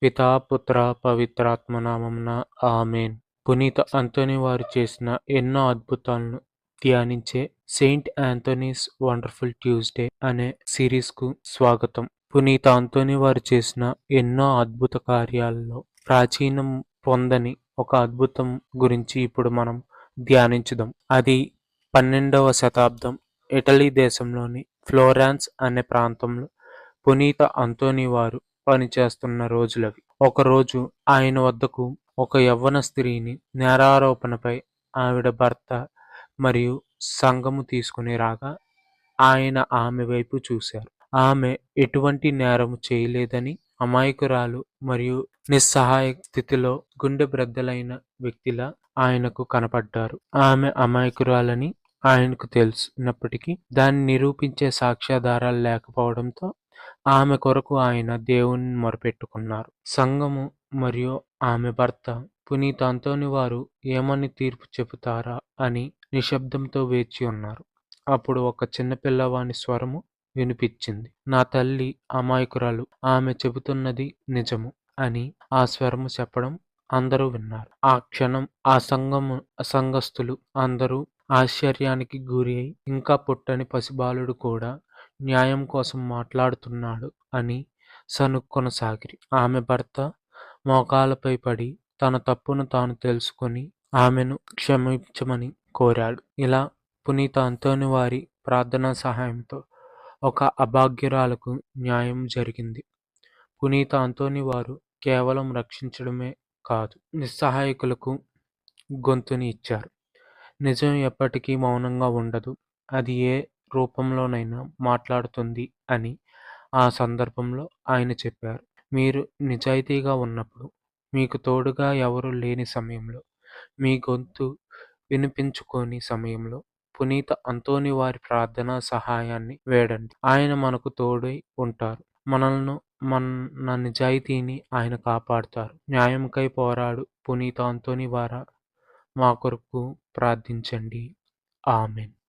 పితా పుత్ర పవిత్రాత్మ నామమున ఆమేన్. పునీత అంతోని వారు చేసిన ఎన్నో అద్భుతాలను ధ్యానించే సెయింట్ యాంథోనీస్ వండర్ఫుల్ ట్యూస్డే అనే సిరీస్కు స్వాగతం. పునీత అంతోని వారు చేసిన ఎన్నో అద్భుత కార్యాలలో ప్రాచీనం పొందని ఒక అద్భుతం గురించి ఇప్పుడు మనం ధ్యానించుదాం. అది 12వ శతాబ్దం ఇటలీ దేశంలోని ఫ్లోరెన్స్ అనే ప్రాంతంలో పునీత అంతోని వారు పనిచేస్తున్న రోజులవి. ఒకరోజు ఆయన వద్దకు ఒక యవ్వన స్త్రీని నేరారోపణపై ఆవిడ భర్త మరియు సంఘము తీసుకుని రాగా ఆయన ఆమె వైపు చూశారు. ఆమె ఎటువంటి నేరము చేయలేదని, అమాయకురాలు మరియు నిస్సహాయ స్థితిలో గుండె బ్రద్దలైన వ్యక్తిలా ఆయనకు కనపడ్డారు. ఆమె అమాయకురాలని ఆయనకు తెలిసినప్పటికీ దాన్ని నిరూపించే సాక్ష్యాధారాలు లేకపోవడంతో ఆమె కొరకు ఆయన దేవుని మొరపెట్టుకున్నారు. సంఘము మరియు ఆమె భర్త పునీత అంతోని వారు ఏమని తీర్పు చెబుతారా అని నిశ్శబ్దంతో వేచి ఉన్నారు. అప్పుడు ఒక చిన్న పిల్లవాని స్వరము వినిపించింది. నా తల్లి అమాయకురాలు, ఆమె చెబుతున్నది నిజము అని ఆ స్వరము చెప్పడం అందరూ విన్నారు. ఆ క్షణం ఆ సంఘస్థులు అందరూ ఆశ్చర్యానికి గురి అయి, ఇంకా పుట్టని పసిబాలుడు కూడా న్యాయం కోసం మాట్లాడుతున్నాడు అని సనుక్కొనసాగిరి. ఆమె భర్త మోకాళ్ళపై పడి తన తప్పును తాను తెలుసుకొని ఆమెను క్షమించమని కోరాడు. ఇలా పునీత అంతోని వారి ప్రార్థనా సహాయంతో ఒక అభాగ్యురాలకు న్యాయం జరిగింది. పునీత అంతోని వారు కేవలం రక్షించడమే కాదు, నిస్సహాయకులకు గొంతుని ఇచ్చారు. నిజం ఎప్పటికీ మౌనంగా ఉండదు, అది ఏ రూపంలోనైనా మాట్లాడుతుంది అని ఆ సందర్భంలో ఆయన చెప్పారు. మీరు నిజాయితీగా ఉన్నప్పుడు, మీకు తోడుగా ఎవరూ లేని సమయంలో, మీ గొంతు వినిపించుకోని సమయంలో పునీత అంతోని వారి ప్రార్థనా సహాయాన్ని వేడండి. ఆయన మనకు తోడై ఉంటారు. మన నిజాయితీని ఆయన కాపాడుతారు. న్యాయంకై పోరాడు పునీత అంతోని వారా, మా కొరకు ప్రార్థించండి. ఆమేన్.